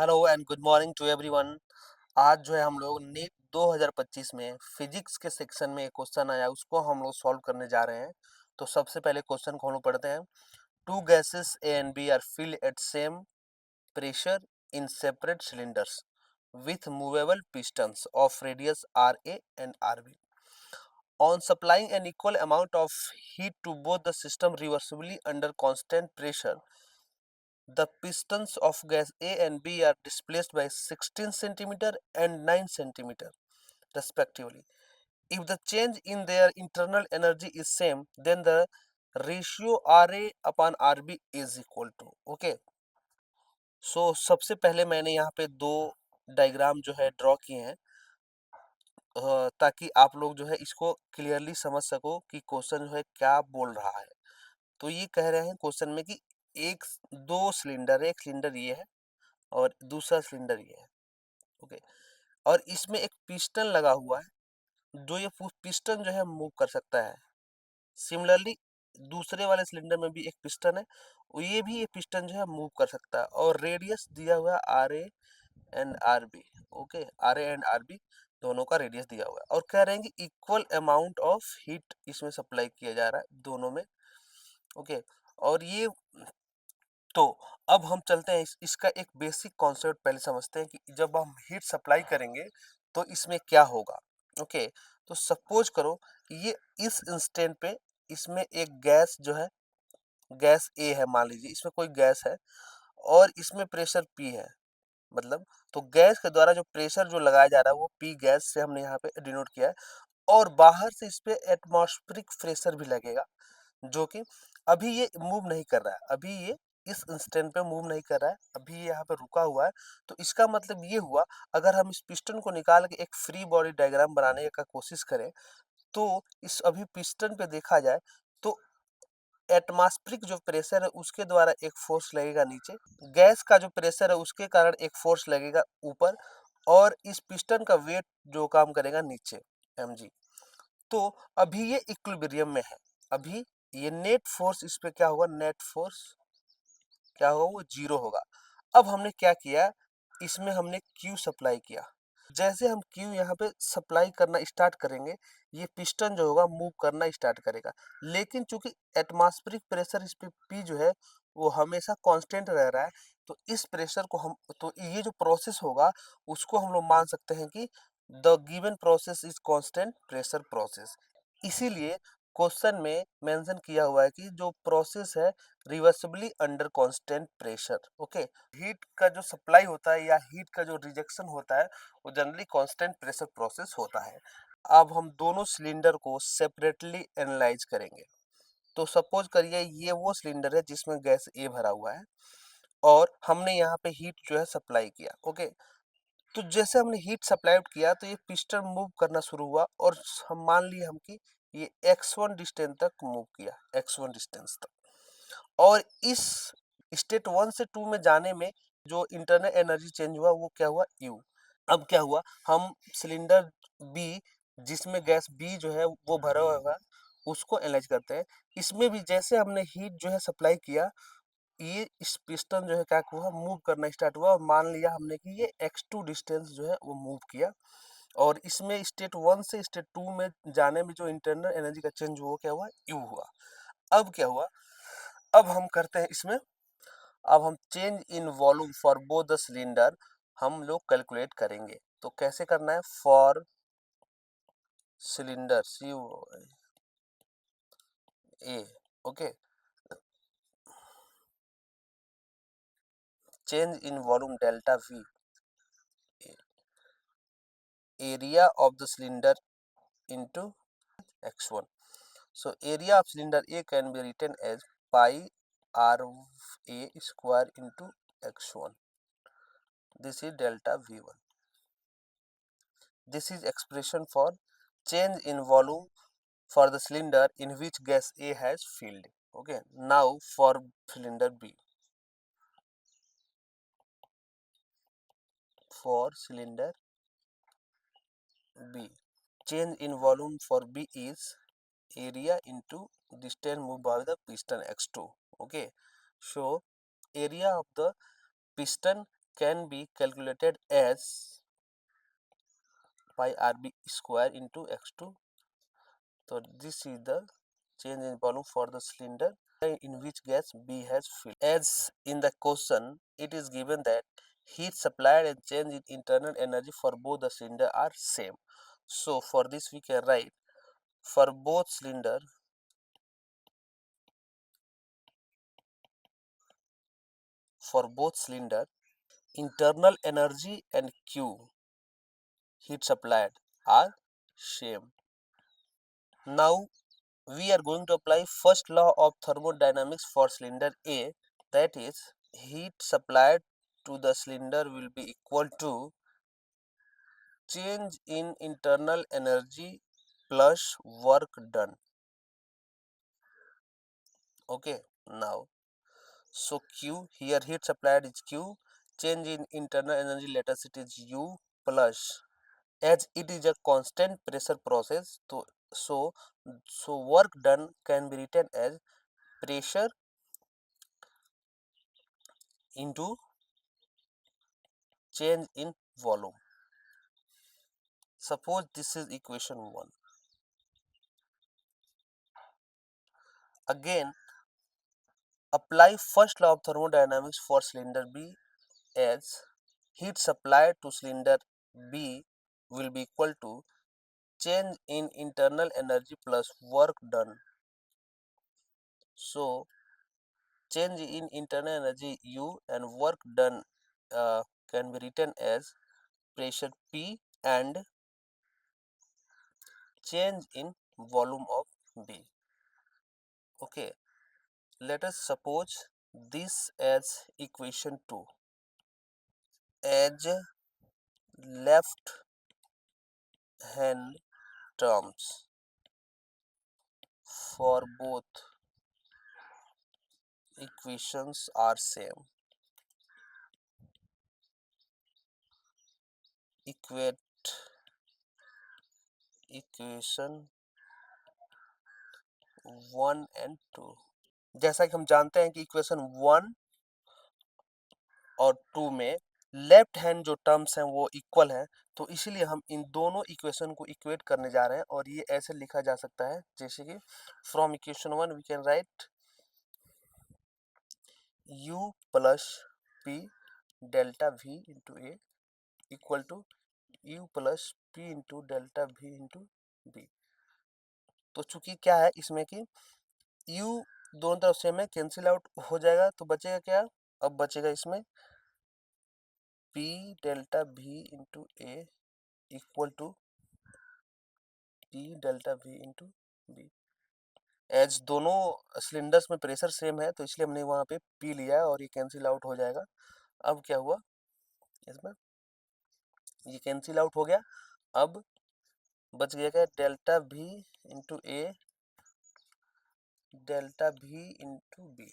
Hello and good morning to everyone. आज जो है हम लोग नीट 2025 में फिजिक्स के सेक्शन में एक क्वेश्चन आया, उसको हम लोग सॉल्व करने जा रहे हैं। तो सबसे पहले क्वेश्चन को हम लोग पढ़ते हैं। Two gases A and B are filled at same pressure in separate cylinders with movable pistons of radius RA and RB. On supplying an equal amount of heat to both the system reversibly under constant pressure, the pistons of gas A and B are displaced by 16 centimeter and 9 centimeter respectively. If the change in their internal energy is same, then the ratio RA upon RB is equal to. Okay. सबसे पहले मैंने यहाँ पे दो diagram जो है draw किए हैं, ताकि आप लोग जो है इसको क्लियरली समझ सको कि क्वेश्चन जो है क्या बोल रहा है। तो ये कह रहे हैं क्वेश्चन में कि एक दो सिलेंडर है, एक सिलेंडर ये है और दूसरा सिलेंडर ये है। ओके। और इसमें एक पिस्टन लगा हुआ है, जो ये पिस्टन जो है मूव कर सकता है। सिमिलरली दूसरे वाले सिलेंडर में भी एक पिस्टन है, ये भी ये पिस्टन जो है मूव कर सकता है। और रेडियस दिया हुआ है R A and R B. Okay, R A and R B दोनों का रेडियस दिया हुआ है और कह रहे हैं कि इक्वल अमाउंट ऑफ हीट इसमें सप्लाई किया जा रहा है दोनों में। ओके। और ये तो अब हम चलते हैं इसका एक बेसिक कॉन्सेप्ट पहले समझते हैं कि जब हम हीट सप्लाई करेंगे तो इसमें क्या होगा। ओके। तो सपोज करो कि ये इस इंस्टेंट पे इसमें एक गैस जो है, गैस ए है, मान लीजिए इसमें कोई गैस है और इसमें प्रेशर पी है। मतलब तो गैस के द्वारा जो प्रेशर जो लगाया जा रहा है वो पी गैस से हमने यहाँ पे डिनोट किया है। और बाहर से इस पे एटमॉस्फेरिक प्रेशर भी लगेगा, जो कि अभी ये मूव नहीं कर रहा है, अभी ये इस इंस्टेंट पे मूव नहीं कर रहा है, अभी ये यहाँ पे रुका हुआ है। तो इसका मतलब ये हुआ, अगर हम इस पिस्टन को निकाल के एक फ्री बॉडी डायग्राम बनाने का कोशिश करें तो इस अभी पिस्टन पे देखा जाए तो एटमॉस्फेरिक जो प्रेशर है उसके द्वारा एक फोर्स लगेगा नीचे, गैस का जो प्रेशर है उसके कारण एक फोर्स लगेगा ऊपर, और इस पिस्टन का वेट जो काम करेगा नीचे mg। तो अभी ये इक्विलिब्रियम में है, अभी ये नेट फोर्स इस पे क्या होगा, नेट फोर्स क्या होगा, वो जीरो होगा। अब हमने क्या किया, इसमें हमने क्यू सप्लाई किया। जैसे हम क्यू यहाँ पे सप्लाई करना स्टार्ट करेंगे, ये पिस्टन जो होगा मूव करना स्टार्ट करेगा। लेकिन चूंकि एटमॉस्फेरिक प्रेशर इस पे पी जो है वो हमेशा कांस्टेंट रह रहा है, तो इस प्रेशर को हम, तो ये जो प्रोसेस होगा उसको हम लोग मान सकते हैं कि the given process is constant pressure process. इसीलिए क्वेश्चन में मेंशन किया हुआ है कि जो प्रोसेस है reversibly under constant pressure. Okay. Heat का जो सप्लाई होता है या हीट का जो रिजेक्शन होता है वो जनरली कांस्टेंट प्रेशर प्रोसेस होता है। अब हम दोनों सिलेंडर को सेपरेटली एनालाइज करेंगे। तो सपोज करिए ये वो सिलेंडर है जिसमें गैस ए भरा हुआ है और हमने यहाँ पे हीट जो है सप्लाई किया। ओके। तो जैसे हमने हीट सप्लाई किया तो ये पिस्टन मूव करना शुरू हुआ और हम मान लिए हम कि ये x1 डिस्टेंस तक मूव किया, x1 डिस्टेंस तक। और इस स्टेट 1 से 2 में जाने में जो इंटरनल एनर्जी चेंज हुआ वो क्या हुआ, U। अब क्या हुआ, हम सिलेंडर बी जिसमें गैस बी जो है वो भरा हुआ है उसको एनालाइज करते हैं। इसमें भी जैसे हमने हीट जो है सप्लाई किया, ये इस पिस्टन जो है क्या हुआ, मूव करना स्टार्ट हुआ और मान लिया हमने कि ये x2 डिस्टेंस जो है वो मूव किया। और इसमें स्टेट 1 से स्टेट 2 में जाने में जो इंटरनल एनर्जी का चेंज हुआ क्या हुआ, U हुआ। अब क्या हुआ, अब हम करते हैं इसमें, अब हम change in volume for both the cylinder हम लोग कैलकुलेट करेंगे। तो कैसे करना है, for cylinder C A. Okay. Change in volume delta V, area of the cylinder into x1. So area of cylinder A can be written as pi r a square into x1. This is delta V1. This is expression for change in volume for the cylinder in which gas A has filled. Okay. Now for cylinder B. For cylinder B, change in volume for B is area into distance moved by the piston x2. Okay. So area of the piston can be calculated as pi RB square into X2. So this is the change in volume for the cylinder in which gas B has filled. As in the question, it is given that heat supplied and change in internal energy for both the cylinder are same. So for this we can write for both cylinder internal energy and Q heat supplied are same. Now we are going to apply first law of thermodynamics for cylinder A, that is heat supplied to the cylinder will be equal to change in internal energy plus work done. Okay, now so Q here heat supplied is Q, change in internal energy let us it is U plus, as it is a constant pressure process, so work done can be written as pressure into change in volume. Suppose this is equation 1. Again, apply first law of thermodynamics for cylinder B, as heat supplied to cylinder B will be equal to change in internal energy plus work done. So change in internal energy U and work done can be written as pressure P and change in volume of B. Okay, let us suppose this as equation 2. As left hand terms for both equations are same, equate equation 1 and 2. जैसा कि हम जानते हैं कि equation 1 और 2 में left hand जो terms हैं वो इक्वल हैं, तो इसीलिए हम इन दोनों इक्वेशन को इक्वेट करने जा रहे हैं और ये ऐसे लिखा जा सकता है जैसे कि from equation 1 we can write u plus p delta v into a equal to u plus p into delta v into b। तो चूंकि क्या है इसमें कि u दोनों तरफ से में कैंसिल आउट हो जाएगा, तो बचेगा क्या, अब बचेगा इसमें p delta v into a equal to p delta v into b। As दोनों सिलेंडर्स में प्रेशर सेम है तो इसलिए हमने वहां पे p लिया है और ये कैंसिल आउट हो जाएगा। अब क्या हुआ इसमें, ये कैंसिल आउट हो गया, अब बच गया क्या delta v into a delta v into b।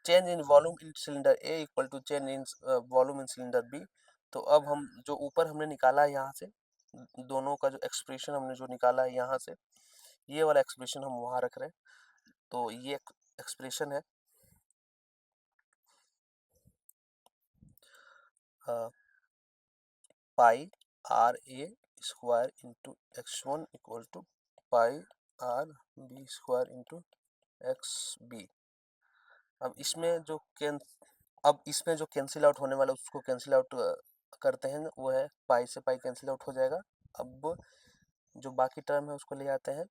Change in volume in cylinder A equal to change in volume in cylinder B। तो अब हम जो ऊपर हमने निकाला है यहाँ से, दोनों का जो एक्सप्रेशन हमने जो निकाला है यहाँ से, ये वाला एक्सप्रेशन हम वहाँ रख रहे हैं। तो ये एक्सप्रेशन है pi r A square into x1 equal to pi r B square into x b. अब इसमें जो कैंसिल आउट होने वाला उसको कैंसिल आउट करते हैं, वो है पाई से पाई कैंसिल आउट हो जाएगा। अब जो बाकी टर्म है उसको ले आते हैं,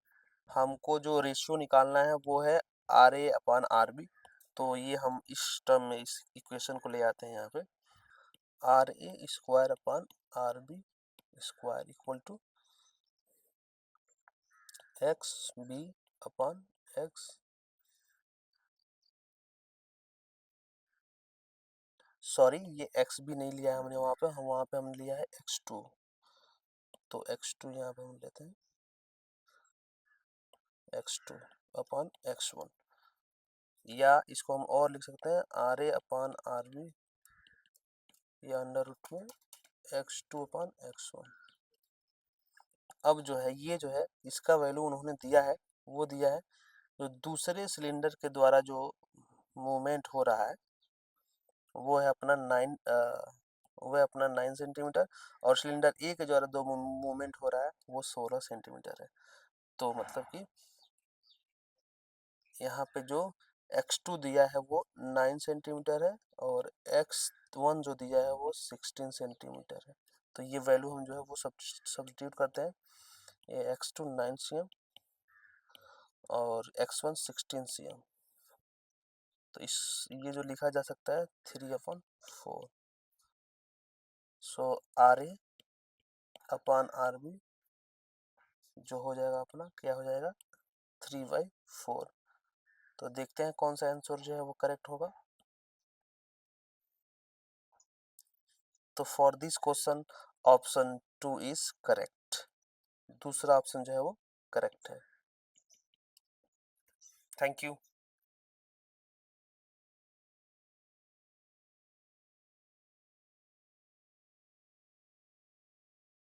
हमको जो रेशियो निकालना है वो है R A upon R B. तो ये हम इस टर्म में इस इक्वेशन को ले आते हैं यहाँ पे, R A square upon R B square equal to X B upon X, sorry ये एक्स बी नहीं लिया है हमने वहाँ पे, हम लिया है x2। तो x2 यहाँ पे हम लेते हैं x2 अपान x1, या इसको हम और लिख सकते हैं R A upon R B या अंडर रूट में x2 अपान x1। अब जो है ये जो है इसका वैल्यू उन्होंने दिया है, वो दिया है जो दूसरे सिलेंडर के द्वारा जो मूवमेंट हो रहा है वो है अपना 9 सेंटीमीटर, और सिलेंडर ए के द्वारा दो मूवमेंट हो रहा है वो 16 सेंटीमीटर है। तो मतलब कि यहाँ पे जो x2 दिया है वो 9 सेंटीमीटर है, और x1 जो दिया है वो 16 सेंटीमीटर है। तो ये वैल्यू हम जो है वो सब्स्टिट्यूट करते हैं। ये x2 9 cm और x1 16 cm। तो ये जो लिखा जा सकता है 3/4। सो RA अपॉन RB जो हो जाएगा अपना क्या हो जाएगा 3/4। तो देखते हैं कौन सा आंसर जो है वो करेक्ट होगा। तो for this question option 2 is correct. दूसरा ऑप्शन जो है वो करेक्ट है। Thank you.